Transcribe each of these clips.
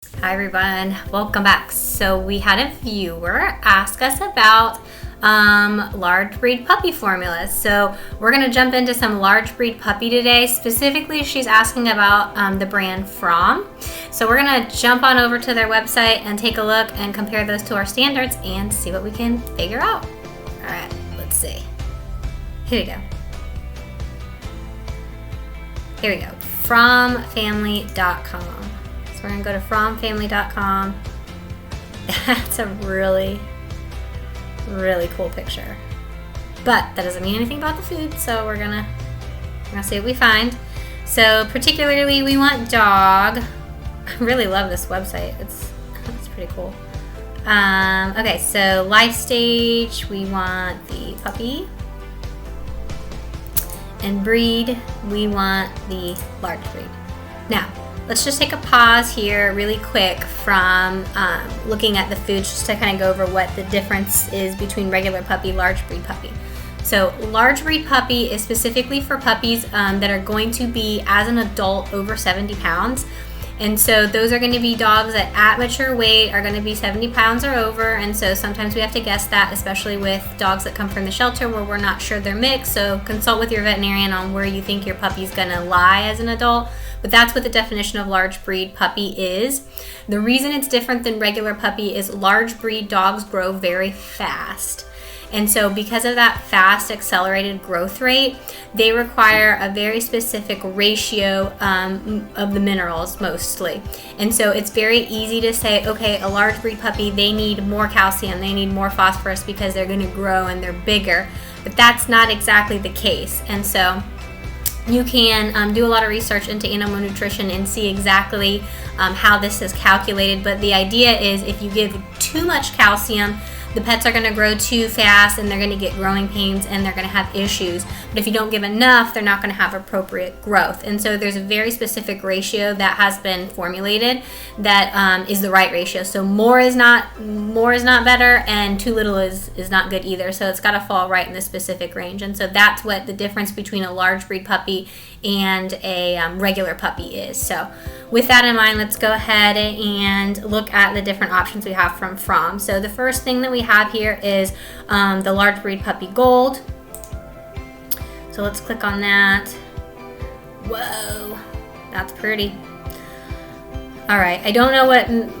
Hi everyone, welcome back. So we had a viewer ask us about large breed puppy formulas. So we're going to jump into some large breed puppy today. Specifically, she's asking about the brand Fromm. So we're going to jump on over to their website and take a look and compare those to our standards and see what we can figure out. All right, let's see. Here we go. Here we go. FrommFamily.com. So we're going to go to FrommFamily.com. That's a really cool picture. But that doesn't mean anything about the food, so we're gonna see what we find. So particularly we want dog. I really love this website. It's pretty cool. Okay, so life stage, we want the puppy. And breed, we want the large breed. Now, let's just take a pause here really quick from looking at the foods just to kind of go over what the difference is between regular puppy, large breed puppy. So large breed puppy is specifically for puppies that are going to be, as an adult, over 70 pounds. And so those are going to be dogs that at mature weight are going to be 70 pounds or over. And so sometimes we have to guess that, especially with dogs that come from the shelter where we're not sure they're mixed. So consult with your veterinarian on where you think your puppy's going to lie as an adult. But that's what the definition of large breed puppy is. The reason it's different than regular puppy is large breed dogs grow very fast. And so because of that fast accelerated growth rate, they require a very specific ratio of the minerals mostly. And so it's very easy to say, okay, a large breed puppy, they need more calcium, they need more phosphorus because they're going to grow and they're bigger. But that's not exactly the case. And so you can do a lot of research into animal nutrition and see exactly how this is calculated. But the idea is if you give too much calcium, the pets are going to grow too fast and they're going to get growing pains and they're going to have issues. But if you don't give enough, they're not going to have appropriate growth. And so there's a very specific ratio that has been formulated that is the right ratio. So more is not better, and too little is not good either. So it's got to fall right in the specific range. And so that's what the difference between a large breed puppy and a regular puppy is. So with that in mind, let's go ahead and look at the different options we have from Fromm. So the first thing that we have here is the large breed puppy gold. So let's click on that. Whoa, that's pretty. All right, I don't know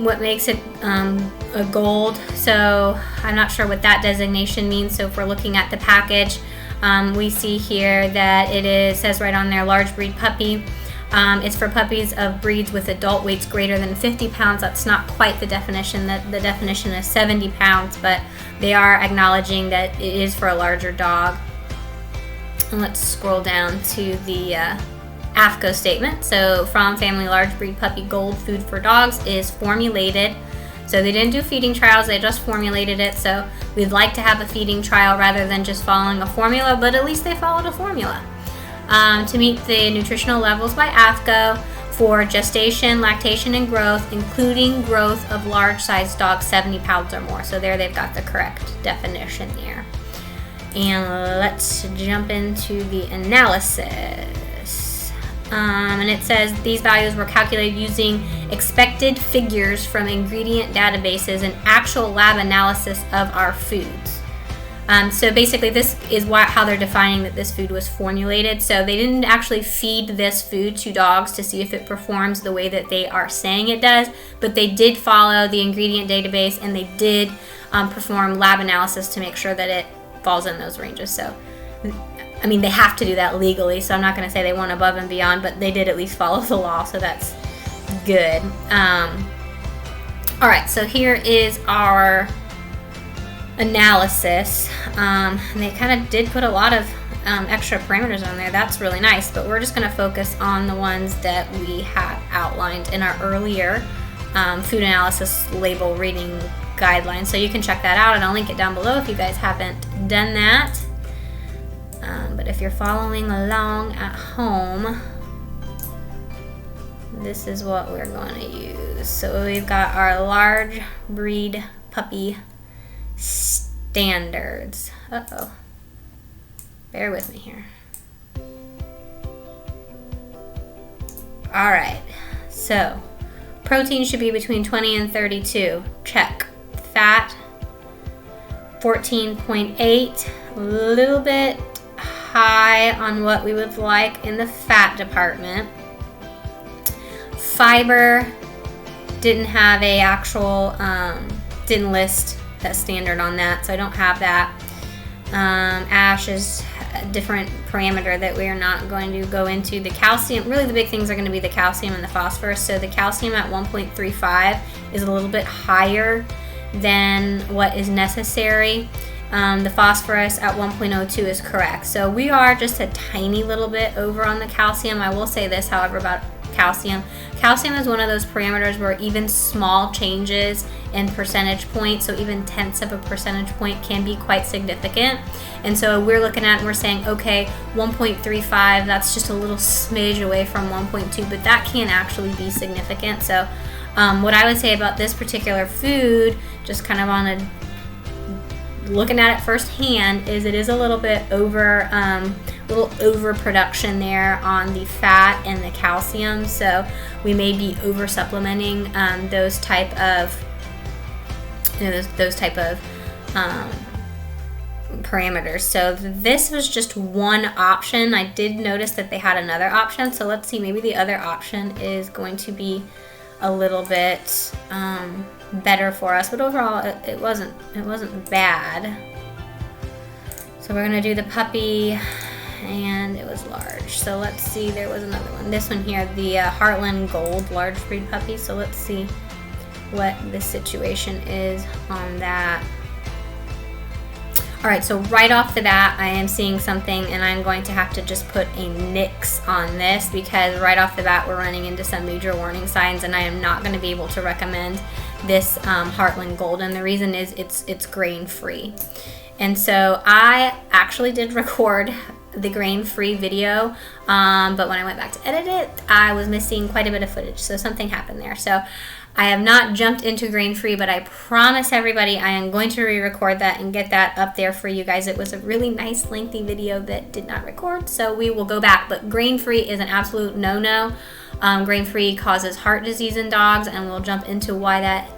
what makes it a gold, so I'm not sure what that designation means. So if we're looking at the package, we see here that says right on there, large breed puppy. It's for puppies of breeds with adult weights greater than 50 pounds. That's not quite the definition. The definition is 70 pounds, but they are acknowledging that it is for a larger dog. And let's scroll down to the AAFCO statement. So Fromm Family Large Breed Puppy Gold Food for Dogs is formulated. So they didn't do feeding trials, they just formulated it. So we'd like to have a feeding trial rather than just following a formula, but at least they followed a formula. To meet the nutritional levels by AAFCO for gestation, lactation, and growth, including growth of large-sized dogs 70 pounds or more. So there they've got the correct definition there. And let's jump into the analysis. And it says these values were calculated using expected figures from ingredient databases and actual lab analysis of our foods. So basically this is how they're defining that this food was formulated. So they didn't actually feed this food to dogs to see if it performs the way that they are saying it does, but they did follow the ingredient database and they did perform lab analysis to make sure that it falls in those ranges. So, I mean, they have to do that legally, so I'm not going to say they went above and beyond, but they did at least follow the law, so that's good. All right, so here is our analysis. They kind of did put a lot of extra parameters on there. That's really nice, but we're just going to focus on the ones that we have outlined in our earlier food analysis label reading guidelines. So you can check that out, and I'll link it down below if you guys haven't done that. But if you're following along at home, this is what we're going to use. So we've got our large breed puppy standards. Uh-oh. Bear with me here. All right. So Protein should be between 20 and 32. Check. Fat, 14.8. A little bit high on what we would like in the fat department. Fiber didn't have a actual, didn't list a standard on that, so I don't have that. Ash is a different parameter that we are not going to go into. The calcium, really the big things are going to be the calcium and the phosphorus. So the calcium at 1.35 is a little bit higher than what is necessary. The phosphorus at 1.02 is correct. So we are just a tiny little bit over on the calcium. I will say this, however, about calcium. Calcium is one of those parameters where even small changes in percentage points, so even tenths of a percentage point, can be quite significant. And so we're looking at and we're saying, okay, 1.35, that's just a little smidge away from 1.2, but that can actually be significant. So what I would say about this particular food, just kind of on a looking at it firsthand, is it is a little bit over, little overproduction there on the fat and the calcium. So we may be over supplementing those type of, those type of parameters. So this was just one option. I did notice that they had another option. So let's see, maybe the other option is going to be a little bit better for us, but overall it wasn't bad. So we're gonna do the puppy, and it was large. So let's see, there was another one. This one here, the Heartland Gold large breed puppy. So let's see what the situation is on that. All right, so right off the bat, I am seeing something, and I'm going to have to just put a nix on this, because right off the bat, we're running into some major warning signs, and I am not going to be able to recommend this Heartland Gold. And the reason is it's grain-free. And so I actually did record the grain-free video, but when I went back to edit it, I was missing quite a bit of footage, so something happened there. So I have not jumped into grain-free, but I promise everybody I am going to re-record that and get that up there for you guys. It was a really nice lengthy video that did not record, so we will go back. But grain-free is an absolute no-no. Grain-free causes heart disease in dogs, and we'll jump into why that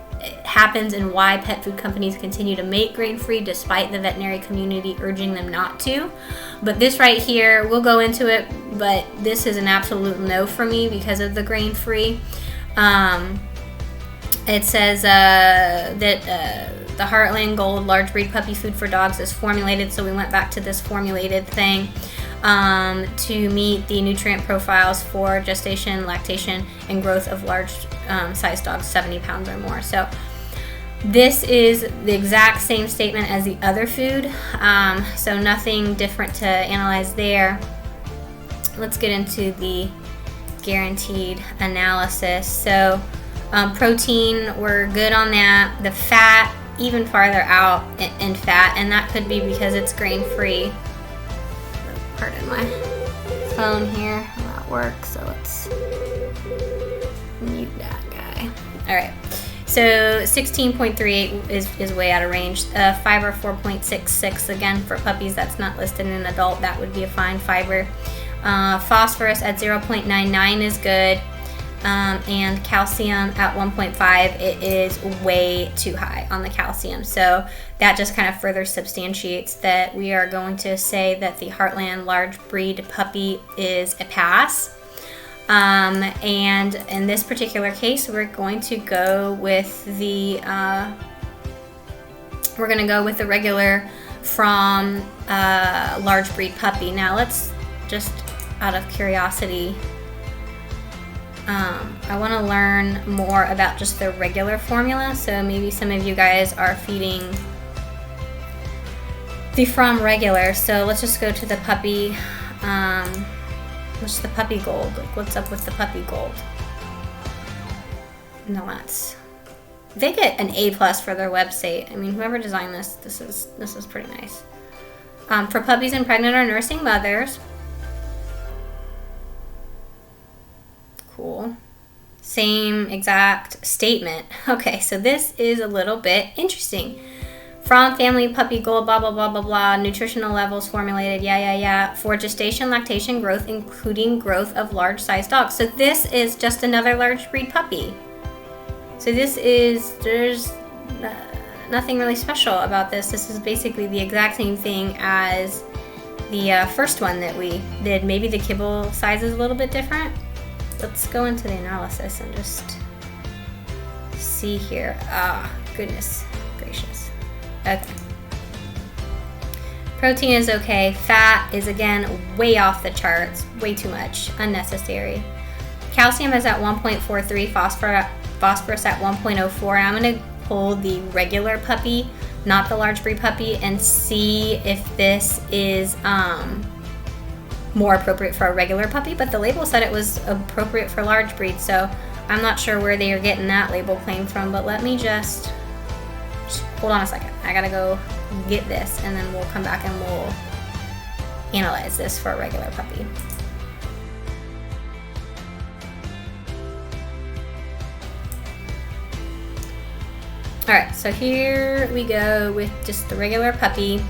happens and why pet food companies continue to make grain-free despite the veterinary community urging them not to. But this right here, we'll go into it, but this is an absolute no for me because of the grain-free. It says that the Heartland Gold large breed puppy food for dogs is formulated, so we went back to this formulated thing to meet the nutrient profiles for gestation, lactation, and growth of large size dogs, 70 pounds or more. So this is the exact same statement as the other food, so nothing different to analyze there. Let's get into the guaranteed analysis. So protein, we're good on that. The fat, even farther out in fat, and that could be because it's grain-free. Pardon my phone here, I'm at work, so let's mute that guy. All right, so 16.38 is way out of range. Fiber 4.66, again for puppies, that's not listed in an adult, that would be a fine fiber. Phosphorus at 0.99 is good. And calcium at 1.5, it is way too high on the calcium. So that just kind of further substantiates that we are going to say that the Heartland large breed puppy is a pass. And in this particular case, we're going to go with the regular Fromm large breed puppy. Now let's just, out of curiosity, I want to learn more about just the regular formula, so maybe some of you guys are feeding the Fromm regular. So let's just go to the puppy, what's the puppy gold? Like, what's up with the puppy gold? No, they get an A+ for their website. I mean, whoever designed this is pretty nice. For puppies and pregnant or nursing mothers. Cool. Same exact statement. Okay, so this is a little bit interesting. Fromm family puppy gold, blah blah blah blah blah. Nutritional levels formulated, yeah. For gestation, lactation, growth, including growth of large sized dogs. So this is just another large breed puppy. So there's nothing really special about this. This is basically the exact same thing as the first one that we did. Maybe the kibble size is a little bit different. Let's go into the analysis and just see here. Goodness gracious. Okay. Protein is okay. Fat is again way off the charts. Way too much. Unnecessary. Calcium is at 1.43. Phosphorus at 1.04. And I'm going to pull the regular puppy, not the large breed puppy, and see if this is more appropriate for a regular puppy. But the label said it was appropriate for large breed, so I'm not sure where they are getting that label claim from. But let me just hold on a second. I gotta go get this, and then we'll come back and we'll analyze this for a regular puppy. Alright, so here we go with just the regular puppy.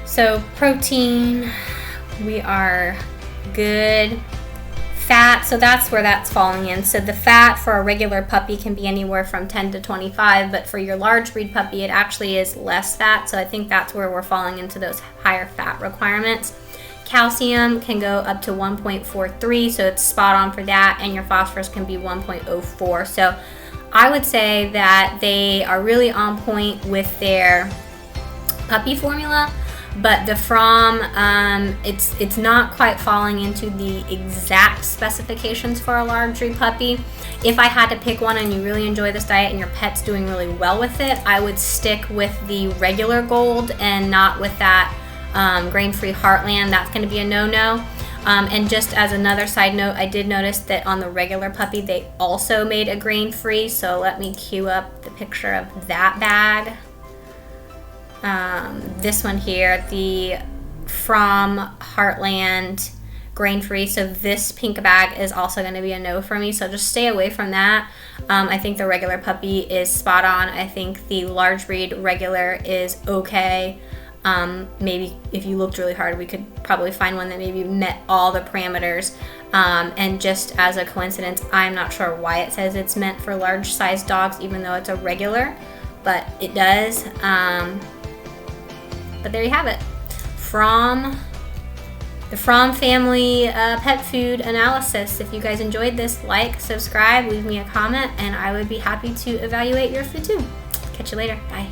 So protein, we are good. Fat, so that's where that's falling in. So the fat for a regular puppy can be anywhere from 10 to 25, but for your large breed puppy, it actually is less fat. So I think that's where we're falling into those higher fat requirements. Calcium can go up to 1.43, so it's spot on for that, and your phosphorus can be 1.04. So I would say that they are really on point with their puppy formula. But the Fromm, it's not quite falling into the exact specifications for a large breed puppy. If I had to pick one and you really enjoy this diet and your pet's doing really well with it, I would stick with the regular gold and not with that grain-free Heartland. That's going to be a no-no. And just as another side note, I did notice that on the regular puppy, they also made a grain-free. So let me cue up the picture of that bag. This one here, the Fromm Heartland grain-free. So this pink bag is also going to be a no for me. So just stay away from that. I think the regular puppy is spot on. I think the large breed regular is okay. Maybe if you looked really hard, we could probably find one that maybe met all the parameters. And just as a coincidence, I'm not sure why it says it's meant for large sized dogs, even though it's a regular, but it does. But there you have it. The Fromm family pet food analysis. If you guys enjoyed this, like, subscribe, leave me a comment, and I would be happy to evaluate your food too. Catch you later. Bye.